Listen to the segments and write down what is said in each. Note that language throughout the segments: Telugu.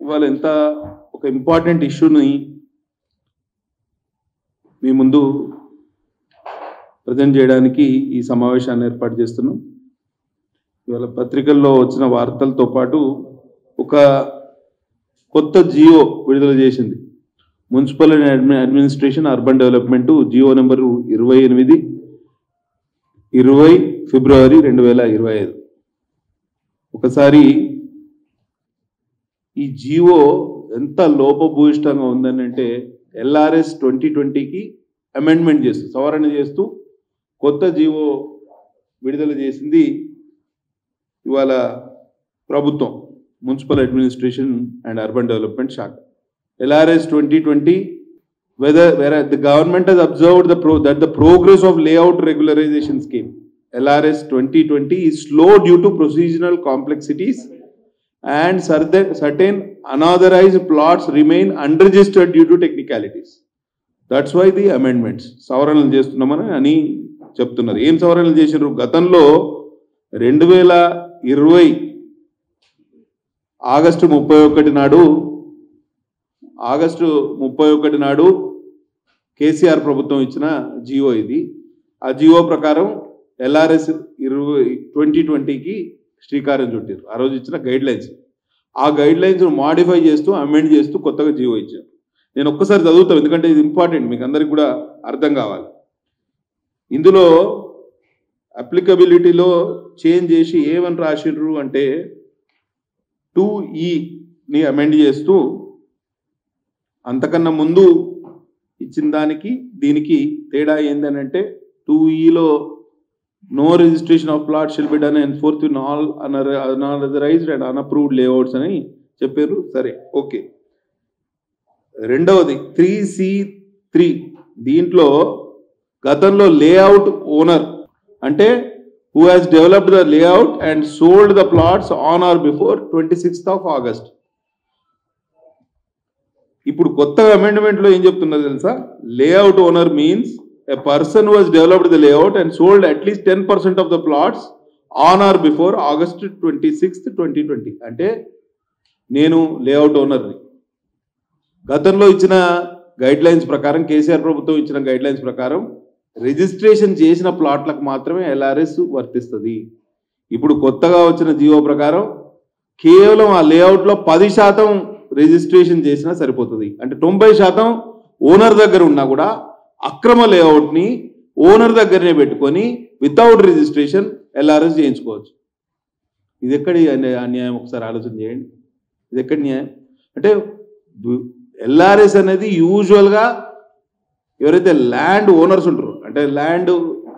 ఇవాళ ఎంత ఒక ఇంపార్టెంట్ ఇష్యూని మీ ముందు ప్రజెంట్ చేయడానికి ఈ సమావేశాన్ని ఏర్పాటు చేస్తున్నాం. ఇవాళ పత్రికల్లో వచ్చిన వార్తలతో పాటు ఒక కొత్త జియో విడుదల చేసింది municipal administration urban development G O number 28/20 February 2025. ఒకసారి ఈ జియో ఎంత లోపభూయిష్టంగా ఉందని అంటే LRS 2020కి అమెండ్మెంట్ చేస్తూ సవరణ చేస్తూ కొత్త జియో విడుదల చేసింది ఇవాళ ప్రభుత్వం municipal administration and urban development శాఖ. LRS 2020 where the government has observed that the progress of layout regularization scheme LRS 2020 is slow due to procedural complexities and certain unauthorized plots remain unregistered due to technicalities. That's why the amendments సవరణలు చేస్తున్నామని అని చెప్తున్నారు. ఏం సవరణలు చేశారు? గతంలో 2020 ఆగస్టు 31 నాడు కేసీఆర్ ప్రభుత్వం ఇచ్చిన జియో ఇది. ఆ జియో ప్రకారం LRS 2020కి శ్రీకారం చుట్టారు. ఆ రోజు ఇచ్చిన గైడ్ లైన్స్, ఆ గైడ్ లైన్స్ మాడిఫై చేస్తూ అమెండ్ చేస్తూ కొత్తగా జియో ఇచ్చారు. నేను ఒక్కసారి చదువుతాను ఎందుకంటే ఇది ఇంపార్టెంట్, మీకు అందరికి కూడా అర్థం కావాలి. ఇందులో అప్లికబిలిటీలో చేంజ్ చేసి ఏమని రాసిండ్రు అంటే 2E అమెండ్ చేస్తూ అంతకన్నా ముందు ఇచ్చిన దానికి దీనికి తేడా ఏందని అంటే 2Eలో no registration of plot shall be done and fourth in all unauthorized and unapproved layouts అని చెప్పారు. సరే, ఓకే. రెండవది 3C3 దీంట్లో గతంలో లేఅవుట్ ఓనర్ అంటే who has developed the layout and sold the plots on or before 26th of August. ఇప్పుడు కొత్త అమెండ్మెంట్లో ఏం చెప్తున్నది తెలుసా? Layout owner means a person who has developed the layout and sold at least 10% of the plots on or before August 26th, 2020. అంటే నేను లేఅవుట్ ఓనర్ని. గతంలో ఇచ్చిన గైడ్ లైన్స్ ప్రకారం, కేసీఆర్ ప్రభుత్వం ఇచ్చిన గైడ్ లైన్స్ ప్రకారం రిజిస్ట్రేషన్ చేసిన ప్లాట్లకు మాత్రమే LRS వర్తిస్తుంది. ఇప్పుడు కొత్తగా వచ్చిన జియో ప్రకారం కేవలం ఆ లేఅవుట్లో 10% రిజిస్ట్రేషన్ చేసినా సరిపోతుంది. అంటే 90% ఓనర్ దగ్గర ఉన్నా కూడా అక్రమ లేఅవుట్ని ఓనర్ దగ్గరనే పెట్టుకొని వితౌట్ రిజిస్ట్రేషన్ LRS చేయించుకోవచ్చు. ఇది ఎక్కడి అన్యాయం? ఒకసారి ఆలోచన చేయండి. ఇది ఎక్కడి న్యాయం? అంటే LRS అనేది యూజువల్గా ఎవరైతే ల్యాండ్ ఓనర్స్ ఉంటారో, అంటే ల్యాండ్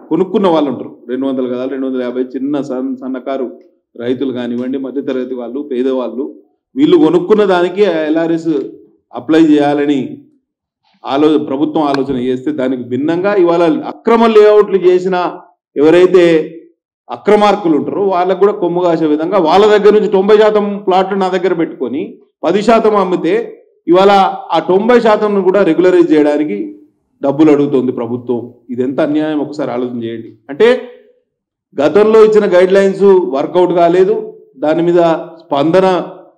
కొనుక్కున్న వాళ్ళు ఉంటారు, 200 గదాలు 250 చిన్న సన్నకారు రైతులు కానివ్వండి, మధ్యతరగతి వాళ్ళు, పేదవాళ్ళు, వీళ్ళు కొనుక్కున్న దానికి LRS అప్లై చేయాలని ప్రభుత్వం ఆలోచన చేస్తే దానికి భిన్నంగా ఇవాళ అక్రమ లేఅవుట్లు చేసిన ఎవరైతే అక్రమార్కులు ఉంటారో వాళ్ళకు కూడా కొమ్ము కాసే విధంగా వాళ్ళ దగ్గర నుంచి 90% ప్లాట్లు నా దగ్గర పెట్టుకొని 10% అమ్మితే ఇవాళ ఆ 90% కూడా రెగ్యులరైజ్ చేయడానికి డబ్బులు అడుగుతుంది ప్రభుత్వం. ఇది ఎంత అన్యాయం ఒకసారి ఆలోచన చేయండి. అంటే గతంలో ఇచ్చిన గైడ్ లైన్స్ వర్కౌట్ కాలేదు, దాని మీద స్పందన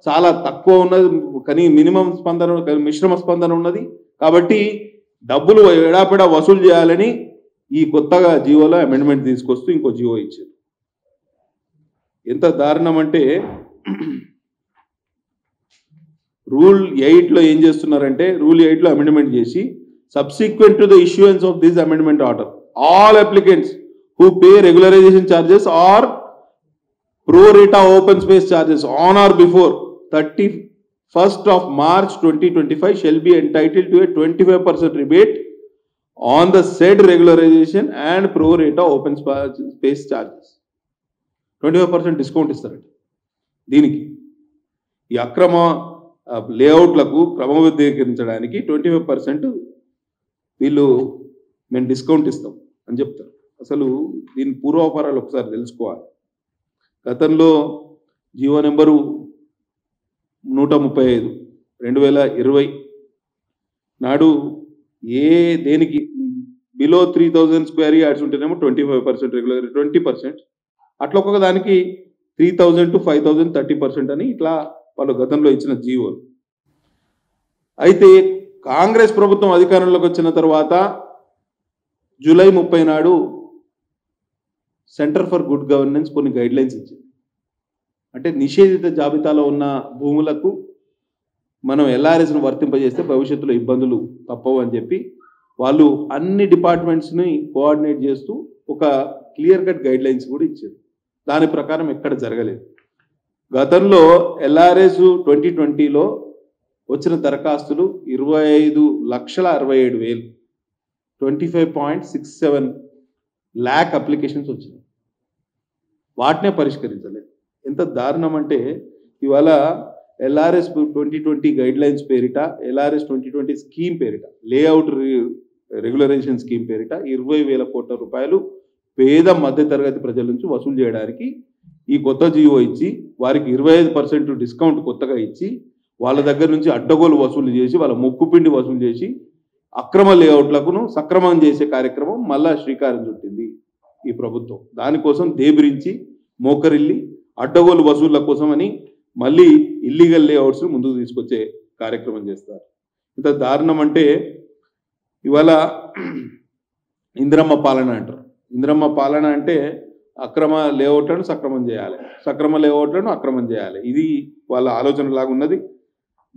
చాలా తక్కువ ఉన్నది, కానీ మినిమం స్పందన, మిశ్రమ స్పందన ఉన్నది. కాబట్టి డబ్బులు ఎడాపెడా వసూలు చేయాలని ఈ కొత్తగా జియోలో అమెండ్మెంట్ తీసుకొస్తూ ఇంకో జియో ఇచ్చారు. ఎంత దారుణం అంటే రూల్ 8లో ఏం చేస్తున్నారంటే, రూల్ 8లో అమెండ్మెంట్ చేసి subsequent to the issuance of this amendment order, all applicants who pay regularization charges or pro rata open space charges on or before 31st of March 2025 shall be entitled to a 25% rebate on the said regularization and pro rata open space charges. 25% discount ఇస్తారండి. దీనికి ఈ అక్రమ లేఅవుట్లకు క్రమబద్ధీకరించడానికి 25% వీళ్ళు మేము డిస్కౌంట్ ఇస్తాం అని చెప్తారు. అసలు దీని పూర్వాపరాలు ఒకసారి తెలుసుకోవాలి. గతంలో జియో నెంబరు 135 2020 నాడు దేనికి బిలో 3000 స్క్వేర్ యార్డ్స్ ఉంటేనేమో 25% రెగ్యులర్ 20%, అట్లా ఒక్కొక్క దానికి 3000 to 5000 30% అని ఇట్లా వాళ్ళు గతంలో ఇచ్చిన జియో. అయితే కాంగ్రెస్ ప్రభుత్వం అధికారంలోకి వచ్చిన తర్వాత జూలై 30 నాడు సెంటర్ ఫర్ గుడ్ గవర్నెన్స్ కొన్ని గైడ్లైన్స్ ఇచ్చింది. అంటే నిషేధిత జాబితాలో ఉన్న భూములకు మనం ఎల్ఆర్ఎస్ను వర్తింపజేస్తే భవిష్యత్తులో ఇబ్బందులు తప్పవు అని చెప్పి వాళ్ళు అన్ని డిపార్ట్మెంట్స్ని కోఆర్డినేట్ చేస్తూ ఒక క్లియర్ కట్ గైడ్లైన్స్ కూడా ఇచ్చారు. దాని ప్రకారం ఎక్కడ జరగలేదు. గతంలో ఎల్ఆర్ఎస్ 2020లో వచ్చిన దరఖాస్తులు 25,67,000 25.67 lakh అప్లికేషన్స్ వచ్చినాయి. వాటినే పరిష్కరించలేదు. ఎంత దారుణం అంటే ఇవాళ ఎల్ఆర్ఎస్ 2020 గైడ్లైన్స్ పేరిట, ఎల్ఆర్ఎస్ 2020 స్కీమ్ పేరిట, లేఅవుట్ రెగ్యులరైజేషన్ స్కీమ్ పేరిట 20,000 కోట్ల రూపాయలు పేద మధ్యతరగతి ప్రజల నుంచి వసూలు చేయడానికి ఈ కొత్త జీవో ఇచ్చి వారికి 25% డిస్కౌంట్ కొత్తగా ఇచ్చి వాళ్ళ దగ్గర నుంచి అడ్డగోలు వసూలు చేసి వాళ్ళ మొక్కుపిండి వసూలు చేసి అక్రమ లేఅవుట్లకును సక్రమం చేసే కార్యక్రమం మళ్ళా శ్రీకారం చుట్టింది ఈ ప్రభుత్వం. దానికోసం దేబరించి మోకరిల్లి అడ్డగోలు వసూళ్ల కోసం అని మళ్ళీ ఇల్లీగల్ లేఅవుట్స్ ముందుకు తీసుకొచ్చే కార్యక్రమం చేస్తారు. ఇంత దారుణం అంటే ఇవాళ ఇందిరమ్మ పాలన అంటారు. ఇందిరమ్మ పాలన అంటే అక్రమ లేఅవుట్లను సక్రమం చేయాలి, సక్రమ లేఅవుట్లను అక్రమం చేయాలి. ఇది వాళ్ళ ఆలోచన లాగా ఉన్నది.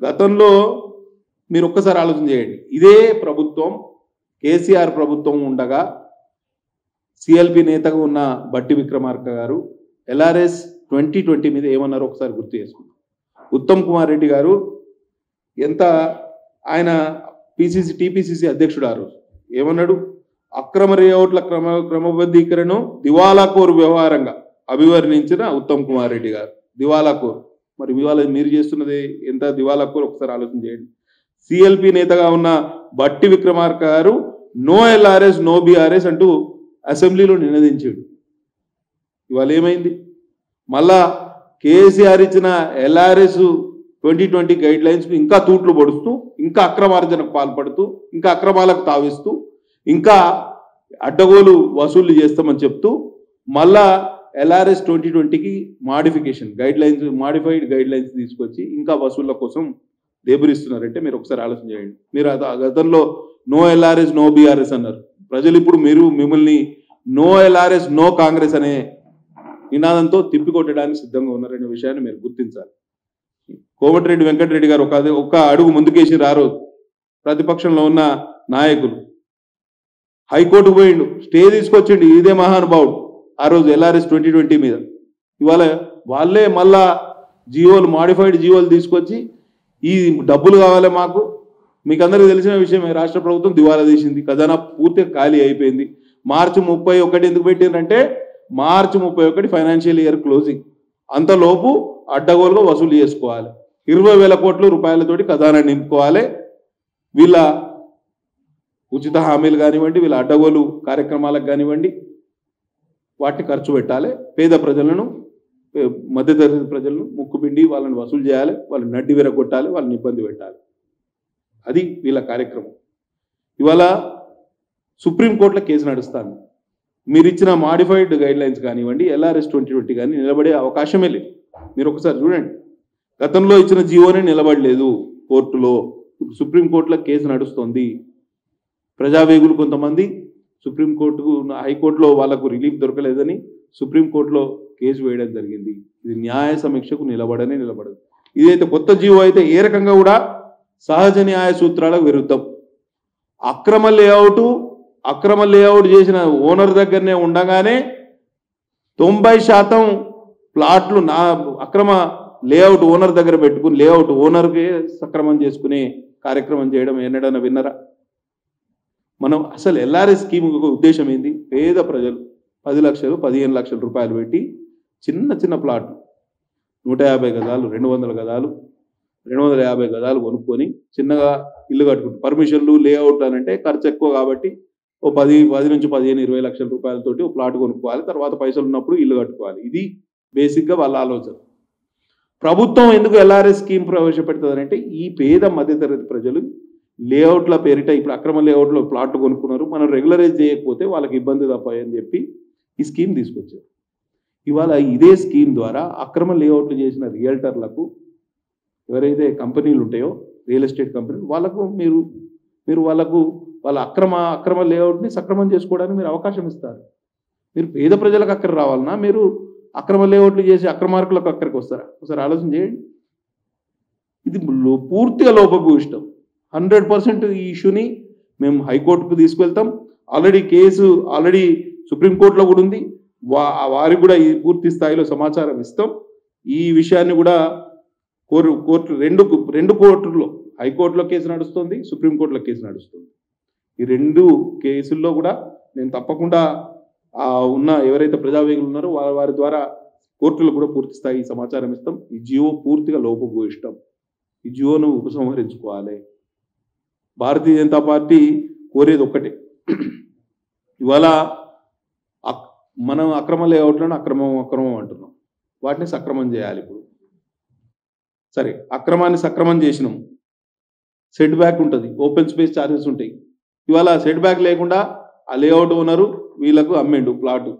గతంలో మీరు ఒక్కసారి ఆలోచన చేయండి. ఇదే ప్రభుత్వం కేసీఆర్ ప్రభుత్వం ఉండగా సిఎల్పి నేతగా ఉన్న బట్టి విక్రమార్క గారు ఎల్ఆర్ఎస్ 2020 మీద ఏమన్నారో ఒకసారి గుర్తు చేసుకుంటాం. ఉత్తమ్ కుమార్ రెడ్డి గారు ఎంత ఆయన టీపీసీసీ అధ్యక్షుడు ఆ రోజు ఏమన్నాడు? అక్రమ లేఅవుట్ల క్రమబద్ధీకరణను దివాలాకోరు వ్యవహారంగా అభివర్ణించిన ఉత్తమ్ కుమార్ రెడ్డి గారు దివాలాకోరు. మరి ఇవాళ మీరు చేస్తున్నది ఎంత దివాలాకోరు ఒకసారి ఆలోచన చేయండి. సిఎల్పి నేతగా ఉన్న బట్టి విక్రమార్క గారు నో ఎల్ఆర్ఎస్ నో బీఆర్ఎస్ అంటూ అసెంబ్లీలో నినదించాడు. ఇవాళ ఏమైంది? మళ్ళా కేసీఆర్ ఇచ్చిన ఎల్ఆర్ఎస్ 2020 గైడ్ లైన్స్ ఇంకా తూట్లు పొడుస్తూ, ఇంకా అక్రమార్జనకు పాల్పడుతూ, ఇంకా అక్రమాలకు తావిస్తూ, ఇంకా అడ్డగోలు వసూళ్లు చేస్తామని చెప్తూ మళ్ళా ఎల్ఆర్ఎస్ 2020కి మాడిఫైడ్ గైడ్ లైన్స్ తీసుకొచ్చి ఇంకా వసూళ్ల కోసం దేబురిస్తున్నారంటే మీరు ఒకసారి ఆలోచన చేయండి. మీరు గతంలో నో ఎల్ఆర్ఎస్ నో బీఆర్ఎస్ అన్నారు. ప్రజలు ఇప్పుడు మిమ్మల్ని నో ఎల్ఆర్ఎస్ నో కాంగ్రెస్ అనే నినాదంతో తిప్పికొట్టడానికి సిద్ధంగా ఉన్నారనే విషయాన్ని మీరు గుర్తించాలి. కోమటిరెడ్డి వెంకటరెడ్డి గారు ఒక అడుగు ముందుకేసి రోజు ప్రతిపక్షంలో ఉన్న నాయకులు హైకోర్టుకు పోయిండు, స్టే తీసుకొచ్చిండు. ఇదే మహానుభావుడు ఆ రోజు ఎల్ఆర్ఎస్ 2020 మీద. ఇవాళ వాళ్ళే మళ్ళా మాడిఫైడ్ జీవోలు తీసుకొచ్చి ఈ డబ్బులు కావాలి మాకు. మీకు అందరికీ తెలిసిన విషయమే, రాష్ట్ర ప్రభుత్వం దివాలా తీసింది, ఖజానా పూర్తిగా ఖాళీ అయిపోయింది. మార్చి 31 ఎందుకు పెట్టిందంటే మార్చి 31 ఫైనాన్షియల్ ఇయర్ క్లోజింగ్, అంతలోపు అడ్డగోలుగా వసూలు చేసుకోవాలి. 20,000 కోట్ల రూపాయలతోటి ఖజానా నింపుకోవాలి. వీళ్ళ ఉచిత హామీలు కానివ్వండి, వీళ్ళ అడ్డగోలు కార్యక్రమాలకు కానివ్వండి, వాటిని ఖర్చు పెట్టాలి. పేద ప్రజలను, మధ్యతరగతి ప్రజలను ముక్కుపిండి వాళ్ళని వసూలు చేయాలి, వాళ్ళని నడ్డి విరగొట్టాలి, వాళ్ళని ఇబ్బంది పెట్టాలి. అది వీళ్ళ కార్యక్రమం. ఇవాళ సుప్రీంకోర్టులో కేసు నడుస్తాను. మీరు ఇచ్చిన మాడిఫైడ్ గైడ్ లైన్స్ కానివ్వండి, ఎల్ఆర్ఎస్ 2020 కానీ నిలబడే అవకాశమే లేదు. మీరు ఒకసారి చూడండి, గతంలో ఇచ్చిన జీవోనే నిలబడలేదు కోర్టులో. సుప్రీంకోర్టులో కేసు నడుస్తుంది. ప్రజావేగులు కొంతమంది సుప్రీంకోర్టుకు, హైకోర్టులో వాళ్ళకు రిలీఫ్ దొరకలేదని సుప్రీంకోర్టులో కేసు వేయడం జరిగింది. ఇది న్యాయ సమీక్షకు నిలబడదు. ఇదైతే కొత్త జీవో అయితే ఏ రకంగా కూడా సహజ న్యాయ సూత్రాలకు విరుద్ధం. అక్రమ లేఅవుట్ చేసిన ఓనర్ దగ్గరనే ఉండగానే 90% ప్లాట్లు అక్రమ లేఅవుట్ ఓనర్ దగ్గర పెట్టుకుని లేఅవుట్ ఓనర్కే సక్రమం చేసుకునే కార్యక్రమం చేయడం ఎన్నడన్నా విన్నరా? మనం అసలు ఎల్ఆర్ఎస్ స్కీమ్ ఉద్దేశం ఏంది? పేద ప్రజలు 10 లక్షలు 15 లక్షల రూపాయలు పెట్టి చిన్న ప్లాట్లు 150 గజాలు 200 గజాలు 250 గజాలు కొనుక్కొని చిన్నగా ఇల్లు కట్టుకుంటారు. పర్మిషన్లు లేఅవుట్ అని అంటే ఖర్చు ఎక్కువ కాబట్టి 10 నుంచి 15-20 లక్షల రూపాయలతోటి ఒక ప్లాట్ కొనుక్కోవాలి, తర్వాత పైసలు ఉన్నప్పుడు ఇల్లు కట్టుకోవాలి. ఇది బేసిక్గా వాళ్ళ ఆలోచన. ప్రభుత్వం ఎందుకు ఎల్ఆర్ఎస్ స్కీమ్ ప్రవేశపెడుతుందంటే ఈ పేద మధ్యతరగతి ప్రజలు లేఅవుట్ల పేరిట ఇప్పుడు అక్రమ లేఅవుట్లో ప్లాట్లు కొనుక్కున్నారు, మనం రెగ్యులరైజ్ చేయకపోతే వాళ్ళకి ఇబ్బంది తప్పాయని చెప్పి ఈ స్కీమ్ తీసుకొచ్చారు. ఇవాళ ఇదే స్కీమ్ ద్వారా అక్రమ లేఅవుట్లు చేసిన రియల్టర్లకు ఎవరైతే కంపెనీలు ఉంటాయో రియల్ ఎస్టేట్ కంపెనీ వాళ్ళకు మీరు వాళ్ళ అక్రమ లేఅవుట్ని సక్రమం చేసుకోవడానికి మీరు అవకాశం ఇస్తారు. మీరు పేద ప్రజలకు అక్కర రావాలన్నా మీరు అక్రమ లేఅవుట్లు చేసి అక్రమార్కులకు అక్కడికి వస్తారా? ఒకసారి ఆలోచన చేయండి. ఇది పూర్తిగా లోపభూయిష్టం. 100% ఈ ఇష్యూని మేము హైకోర్టుకు తీసుకెళ్తాం. ఆల్రెడీ సుప్రీంకోర్టులో కూడా ఉంది. వారికి కూడా ఈ పూర్తి స్థాయిలో సమాచారం ఇస్తాం. ఈ విషయాన్ని కూడా కోర్టు రెండు కోర్టుల్లో, హైకోర్టులో కేసు నడుస్తుంది, సుప్రీంకోర్టులో కేసు నడుస్తుంది. ఈ రెండు కేసుల్లో కూడా నేను తప్పకుండా ఉన్న ఎవరైతే ప్రజావేగులు ఉన్నారో వారి ద్వారా కోర్టులో కూడా పూర్తి స్థాయి సమాచారం ఇస్తాం. ఈ జియో పూర్తిగా లోపభూయిష్టం. ఈ జియోను ఉపసంహరించుకోవాలి. భారతీయ జనతా పార్టీ కోరేది ఒక్కటే, ఇవాళ మనం అక్రమ లేఅవుట్లను అక్రమం అంటున్నాం, వాటిని సక్రమం చేయాలి. ఇప్పుడు సరే, అక్రమాన్ని సక్రమం చేసినాం, సెట్ బ్యాక్ ఉంటుంది, ఓపెన్ స్పేస్ ఛార్జెస్ ఉంటాయి. ఇవాళ సెట్ బ్యాక్ లేకుండా ఆ లేఅవుట్ ఓనరు వీళ్ళకు అమ్మిండు ప్లాటు.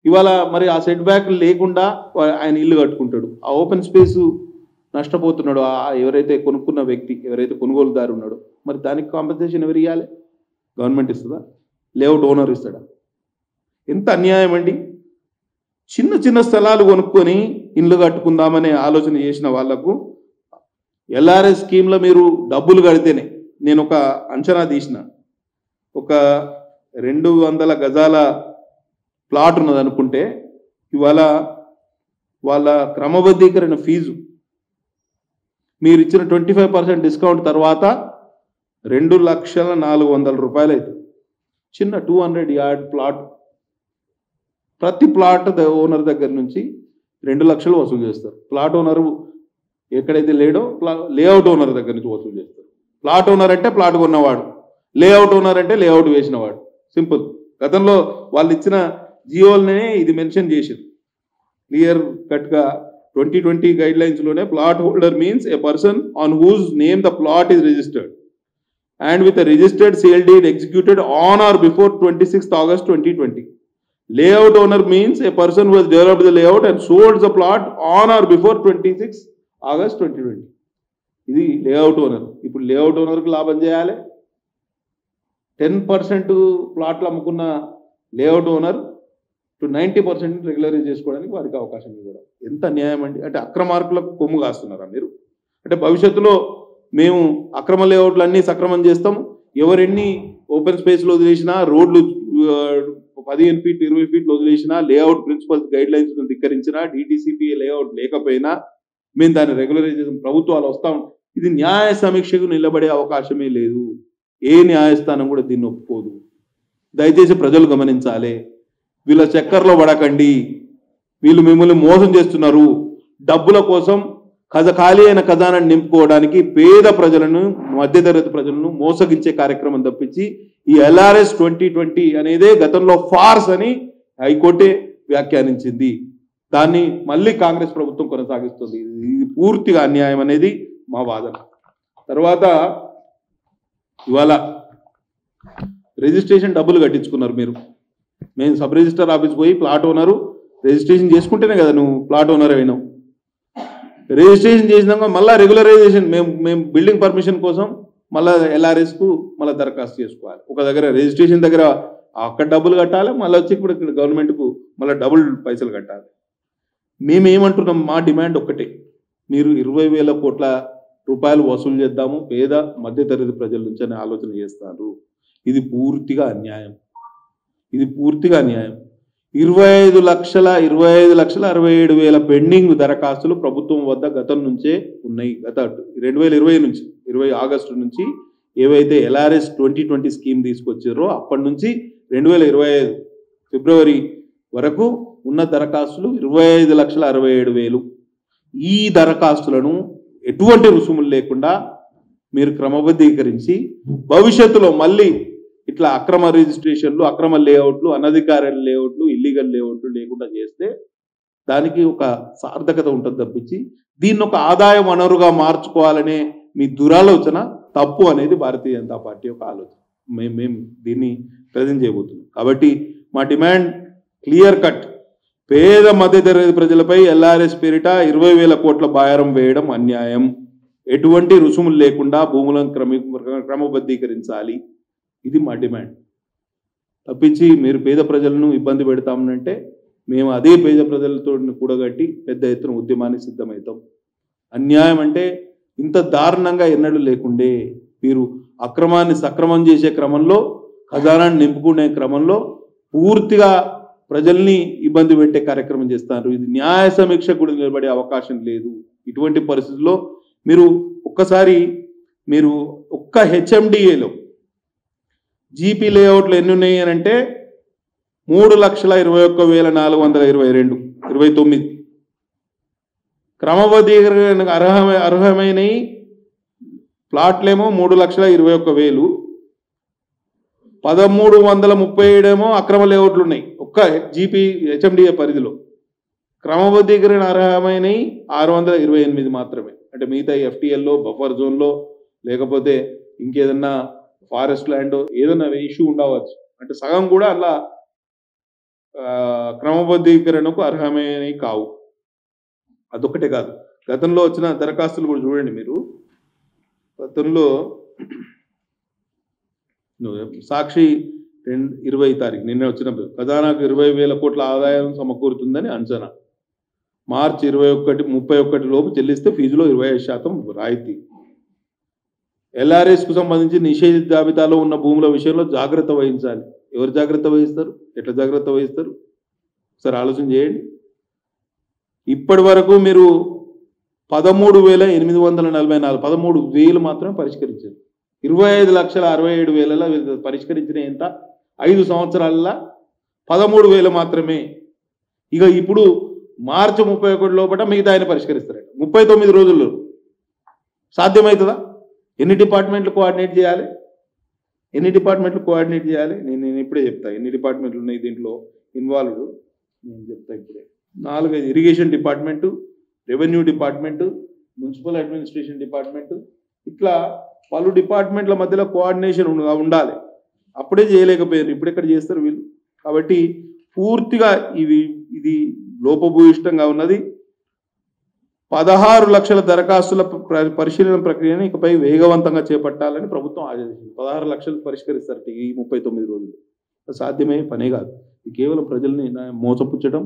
ఇవాళ మరి ఆ సెట్ బ్యాక్ లేకుండా ఆయన ఇల్లు కట్టుకుంటాడు, ఆ ఓపెన్ స్పేస్ నష్టపోతున్నాడు ఎవరైతే కొనుక్కున్న వ్యక్తి, ఎవరైతే కొనుగోలుదారు ఉన్నాడో. మరి దానికి కాంపెన్సేషన్ ఎవరు ఇవ్వాలి? గవర్నమెంట్ ఇస్తుందా? లేఅవుట్ ఓనర్ ఇస్తాడా? ఎంత అన్యాయం అండి. చిన్న స్థలాలు కొనుక్కొని ఇల్లు కట్టుకుందామనే ఆలోచన చేసిన వాళ్లకు ఎల్ఆర్ఎస్ స్కీమ్లో మీరు డబ్బులు కడితేనే, నేను ఒక అంచనా తీసిన, ఒక 200 గజాల ప్లాట్ ఉన్నది అనుకుంటే ఇవాళ వాళ్ళ క్రమబద్ధీకరణ ఫీజు మీరు ఇచ్చిన 25% డిస్కౌంట్ తర్వాత 2,04,000 రూపాయలు అవుతుంది. చిన్న 200 యార్డ్ ప్లాట్, ప్రతి ప్లాట్ ఓనర్ దగ్గర నుంచి 2 లక్షలు వసూలు చేస్తారు. ప్లాట్ ఓనరు ఎక్కడైతే లేడో లేఅవుట్ ఓనర్ దగ్గర నుంచి వసూలు చేస్తారు. ప్లాట్ ఓనర్ అంటే ప్లాట్ కొన్నవాడు, లేఅవుట్ ఓనర్ అంటే లేఅవుట్ వేసినవాడు. సింపుల్. గతంలో వాళ్ళు ఇచ్చిన జియోలనే ఇది మెన్షన్ చేసింది క్లియర్ కట్గా. 2020 గైడ్లైన్స్లోనే plot holder means a person on whose name the plot is registered and with a registered sale deed executed on or before 26th August 2020. Layout owner means a person who has developed the layout and sold the plot on or before 26th August 2020. ఇది లేఅవుట్ ఓనర్. ఇప్పుడు లేఅవుట్ ఓనర్కి లాభం చేయాలి. 10% ప్లాట్లు అమ్ముకున్న లేఅవుట్ ఓనర్ 90% రెగ్యులరైజ్ చేసుకోవడానికి వారికి అవకాశం ఇవ్వడం ఎంత న్యాయం అండి. అంటే అక్రమార్కులకు కొమ్ము కాస్తున్నారా మీరు? అంటే భవిష్యత్తులో మేము అక్రమ లేఅవుట్లు అన్నీ సక్రమం చేస్తాం, ఎవరెన్ని ఓపెన్ స్పేస్లో వదిలేసినా, రోడ్లు 15 ఫీట్ 20 ఫీట్లు వదిలేసినా, లేఅవుట్ ప్రిన్సిపల్స్ గైడ్ లైన్స్ ధిక్కరించినా, డిటిసిపిఏ లేఅవుట్ లేకపోయినా మేము దాన్ని రెగ్యులరైజేషన్ ప్రభుత్వాలు వస్తాం. ఇది న్యాయ సమీక్షకు నిలబడే అవకాశమే లేదు. ఏ న్యాయస్థానం కూడా దీన్ని ఒప్పుకోదు. దయచేసి ప్రజలు గమనించాలి. వీళ్ళ చక్కర్లో పడకండి. వీళ్ళు మిమ్మల్ని మోసం చేస్తున్నారు. డబ్బుల కోసం ఖాళీ అయిన ఖజానాన్ని నింపుకోవడానికి పేద ప్రజలను, మధ్యతరగతి ప్రజలను మోసగించే కార్యక్రమం తప్పించి ఈ ఎల్ఆర్ఎస్ 2020 అనేదే గతంలో ఫార్స్ అని హైకోర్టే వ్యాఖ్యానించింది. దాన్ని మళ్ళీ కాంగ్రెస్ ప్రభుత్వం కొనసాగిస్తుంది. ఇది పూర్తిగా అన్యాయం అనేది మా వాదన. తర్వాత ఇవాళ రిజిస్ట్రేషన్ డబ్బులు కట్టించుకున్నారు మీరు. మేము సబ్ రిజిస్టర్ ఆఫీస్ పోయి ప్లాట్ ఓనరు రిజిస్ట్రేషన్ చేసుకుంటేనే కదా నువ్వు ప్లాట్ ఓనర్ అయినావు. రిజిస్ట్రేషన్ చేసినాక మళ్ళీ రెగ్యులరైజేషన్ మేము బిల్డింగ్ పర్మిషన్ కోసం మళ్ళీ ఎల్ఆర్ఎస్కు మళ్ళీ దరఖాస్తు చేసుకోవాలి. ఒక దగ్గర రిజిస్ట్రేషన్ దగ్గర అక్కడ డబ్బులు కట్టాలి, మళ్ళీ వచ్చి ఇప్పుడు ఇక్కడ గవర్నమెంట్కు మళ్ళీ డబుల్ పైసలు కట్టాలి. మేమేమంటున్నాం, మా డిమాండ్ ఒక్కటే, మీరు 20,000 కోట్ల రూపాయలు వసూలు చేద్దాము పేద మధ్యతరగతి ప్రజల నుంచి అని ఆలోచన చేస్తారు. ఇది పూర్తిగా అన్యాయం. 25,67,000 పెండింగ్ దరఖాస్తులు ప్రభుత్వం వద్ద గతం నుంచే ఉన్నాయి. గత 2020 నుంచి 20 ఆగస్టు నుంచి ఏవైతే ఎల్ఆర్ఎస్ 2020 స్కీమ్ తీసుకొచ్చారో అప్పటి నుంచి 2025 ఫిబ్రవరి వరకు ఉన్న దరఖాస్తులు 25,67,000. ఈ దరఖాస్తులను ఎటువంటి రుసుములు లేకుండా మీరు క్రమబద్ధీకరించి భవిష్యత్తులో మళ్ళీ ఇట్లా అక్రమ రిజిస్ట్రేషన్లు, అక్రమ లేఅవుట్లు, అనధికార లేఅవుట్లు, ఇల్లీగల్ లేఅవుట్లు లేకుండా చేస్తే దానికి ఒక సార్థకత ఉంటుంది తప్పించి దీన్ని ఒక ఆదాయ వనరుగా మార్చుకోవాలనే మీ దురాలోచన తప్పు అనేది భారతీయ జనతా పార్టీ యొక్క ఆలోచన. మేము దీన్ని ప్రజెంట్ చేయబోతున్నాం. కాబట్టి మా డిమాండ్ క్లియర్ కట్. పేద మధ్యతరగతి ప్రజలపై ఎల్ఆర్ఎస్ పేరిట 20,000 కోట్ల భారం వేయడం అన్యాయం. ఎటువంటి రుసుములు లేకుండా భూములను క్రమబద్ధీకరించాలి. ఇది మా డిమాండ్. తప్పించి మీరు పేద ప్రజలను ఇబ్బంది పెడతామనంటే మేము అదే పేద ప్రజలతో కూడగట్టి పెద్ద ఎత్తున ఉద్యమానికి సిద్ధమవుతాం. అన్యాయం అంటే ఇంత దారుణంగా ఎన్నడూ లేకుండే. మీరు అక్రమాన్ని సక్రమం చేసే క్రమంలో, ఖజానాన్ని నింపుకునే క్రమంలో పూర్తిగా ప్రజల్ని ఇబ్బంది పెట్టే కార్యక్రమం చేస్తారు. ఇది న్యాయ సమీక్ష కూడా నిలబడే అవకాశం లేదు. ఇటువంటి పరిస్థితుల్లో మీరు ఒక్కసారి ఒక్క హెచ్ఎండిఏలో జీపీ లేఅవుట్లు ఎన్ని ఉన్నాయి అని అంటే 3,21,422 క్రమబద్ధీకరణ అర్హమైనవి ప్లాట్లేమో 3,21,000, 1,337 ఏమో అక్రమ లేఅవుట్లు ఉన్నాయి ఒక్క జీపీ హెచ్ఎండిఏ పరిధిలో. క్రమబద్ధీకరణ అర్హమైనవి 628 మాత్రమే. అంటే మిగతా ఎఫ్టీఎల్లో, బఫర్ జోన్లో, లేకపోతే ఇంకేదన్నా ఫారెస్ట్ ల్యాండ్ ఏదన్నా ఇష్యూ ఉండవచ్చు. అంటే సగం కూడా అలా క్రమబద్ధీకరణకు అర్హమైనవి కావు. అదొక్కటే కాదు, గతంలో వచ్చిన దరఖాస్తులు కూడా చూడండి మీరు. గతంలో సాక్షి 20 తారీఖు నిన్న వచ్చిన ఖజానాకు 20,000 కోట్ల ఆదాయం సమకూరుతుందని అంచనా. మార్చి 31 లోపు చెల్లిస్తే ఫీజులో 25% రాయితీ. LRS కు సంబంధించి నిషేధిత జాబితాలో ఉన్న భూముల విషయంలో జాగ్రత్త వహించాలి. ఎవరు జాగ్రత్త వహిస్తారు? ఎట్లా జాగ్రత్త వహిస్తారు? ఒకసారి ఆలోచన చేయండి. ఇప్పటి వరకు మీరు 13,844 13,000 మాత్రమే పరిష్కరించారు. 25,67,000 పరిష్కరించిన ఎంత? 5 సంవత్సరాలలో 13,000 మాత్రమే. ఇక ఇప్పుడు మార్చి 31 లోపల మిగతా ఆయన పరిష్కరిస్తారట 39 రోజుల్లో. సాధ్యమవుతుందా? ఎన్ని డిపార్ట్మెంట్లు కోఆర్డినేట్ చేయాలి? నేను ఇప్పుడే చెప్తా ఎన్ని డిపార్ట్మెంట్లు ఉన్నాయి దీంట్లో ఇన్వాల్వ్డ్. నేను చెప్తా ఇప్పుడే. 4-5 irrigation department, revenue department, municipal administration department, ఇట్లా పలు డిపార్ట్మెంట్ల మధ్యలో కోఆర్డినేషన్ ఉండాలి. అప్పుడే చేయలేకపోయారు, ఇప్పుడు ఎక్కడ చేస్తారు వీళ్ళు? కాబట్టి పూర్తిగా ఇది లోపభూయిష్టంగా ఉన్నది. 16 లక్షల దరఖాస్తుల పరిశీలన ప్రక్రియను ఇకపై వేగవంతంగా చేపట్టాలని ప్రభుత్వం ఆదేశించింది. 16 లక్షలు పరిష్కరిస్తారు ఈ 39 రోజులు. సాధ్యమే పనే కాదు. ఇది కేవలం ప్రజల్ని మోసపుచ్చడం,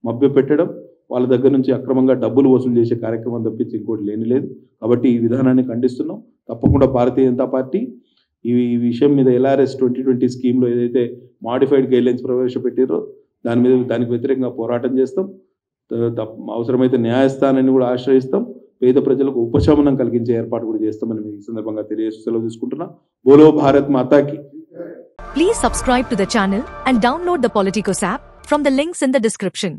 మభ్యపెట్టడం, వాళ్ళ దగ్గర నుంచి అక్రమంగా డబ్బులు వసూలు చేసే కార్యక్రమం తప్పించి ఇంకోటి లేదు. కాబట్టి ఈ విధానాన్ని ఖండిస్తున్నాం. తప్పకుండా భారతీయ జనతా పార్టీ ఈ విషయం మీద LRS 2020 స్కీమ్లో ఏదైతే మాడిఫైడ్ గైడ్లైన్స్ ప్రవేశపెట్టారో దానికి వ్యతిరేకంగా పోరాటం చేస్తాం. అవసరమైతే న్యాయస్థానాన్ని కూడా ఆశ్రయిస్తాం. పేద ప్రజలకు ఉపశమనం కలిగించే ఏర్పాటు కూడా చేస్తామని ఈ సందర్భంగా సెలవు తీసుకుంటున్నా. బోలో భారత్ మాతాకి. Please subscribe to the channel and download the Politicos app from the links in the description.